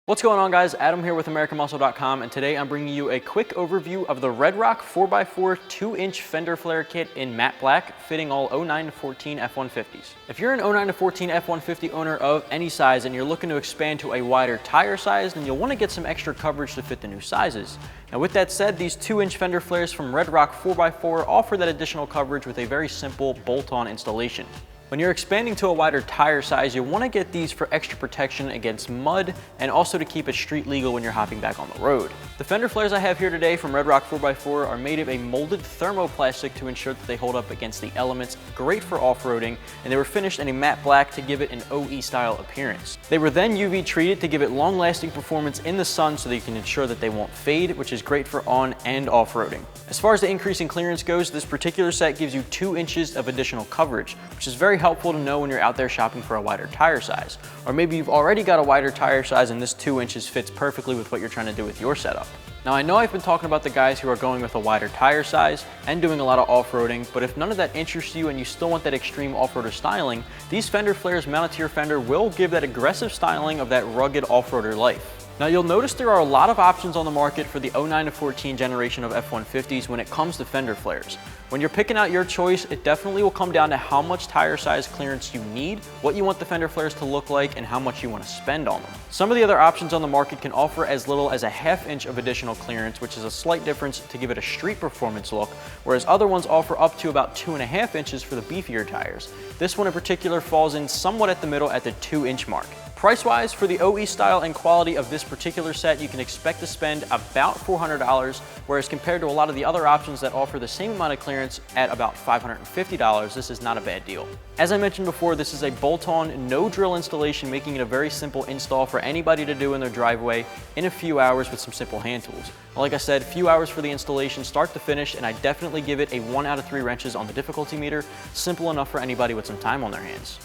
What's going on, guys? Adam here with AmericanMuscle.com, and today I'm bringing you a quick overview of the RedRock 4x4 2-inch Fender Flare kit in matte black, fitting all 09 to 14 F-150s. If you're an 09 to 14 F-150 owner of any size and you're looking to expand to a wider tire size, then you'll want to get some extra coverage to fit the new sizes. Now with that said, these 2-inch Fender Flares from RedRock 4x4 offer that additional coverage with a very simple bolt-on installation. When you're expanding to a wider tire size, you'll want to get these for extra protection against mud and also to keep it street legal when you're hopping back on the road. The Fender Flares I have here today from RedRock 4x4 are made of a molded thermoplastic to ensure that they hold up against the elements, great for off-roading, and they were finished in a matte black to give it an OE style appearance. They were then UV treated to give it long-lasting performance in the sun so that you can ensure that they won't fade, which is great for on and off-roading. As far as the increase in clearance goes, this particular set gives you 2 inches of additional coverage, which is very helpful to know when you're out there shopping for a wider tire size. Or maybe you've already got a wider tire size and this 2 inches fits perfectly with what you're trying to do with your setup. Now I know I've been talking about the guys who are going with a wider tire size and doing a lot of off-roading, but if none of that interests you and you still want that extreme off-roader styling, these Fender Flares mounted to your fender will give that aggressive styling of that rugged off-roader life. Now you'll notice there are a lot of options on the market for the 09 to 14 generation of F-150s when it comes to Fender Flares. When you're picking out your choice, it definitely will come down to how much tire size clearance you need, what you want the Fender Flares to look like, and how much you want to spend on them. Some of the other options on the market can offer as little as a ½ inch of additional clearance, which is a slight difference to give it a street performance look, whereas other ones offer up to about 2½ inches for the beefier tires. This one in particular falls in somewhat at the middle at the 2-inch mark. Price-wise, for the OE style and quality of this particular set, you can expect to spend about $400, whereas compared to a lot of the other options that offer the same amount of clearance at about $550, this is not a bad deal. As I mentioned before, this is a bolt-on, no-drill installation, making it a very simple install for anybody to do in their driveway in a few hours with some simple hand tools. Like I said, a few hours for the installation start to finish, and I definitely give it a 1 out of 3 wrenches on the difficulty meter, simple enough for anybody with some time on their hands.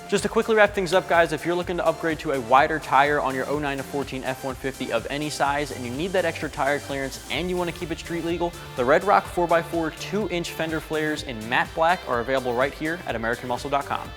Just to quickly wrap things up, guys, if you're looking to upgrade to a wider tire on your 09 to 14 F-150 of any size and you need that extra tire clearance and you want to keep it street legal, the RedRock 4x4 2-inch Fender Flares in matte black are available right here at AmericanMuscle.com.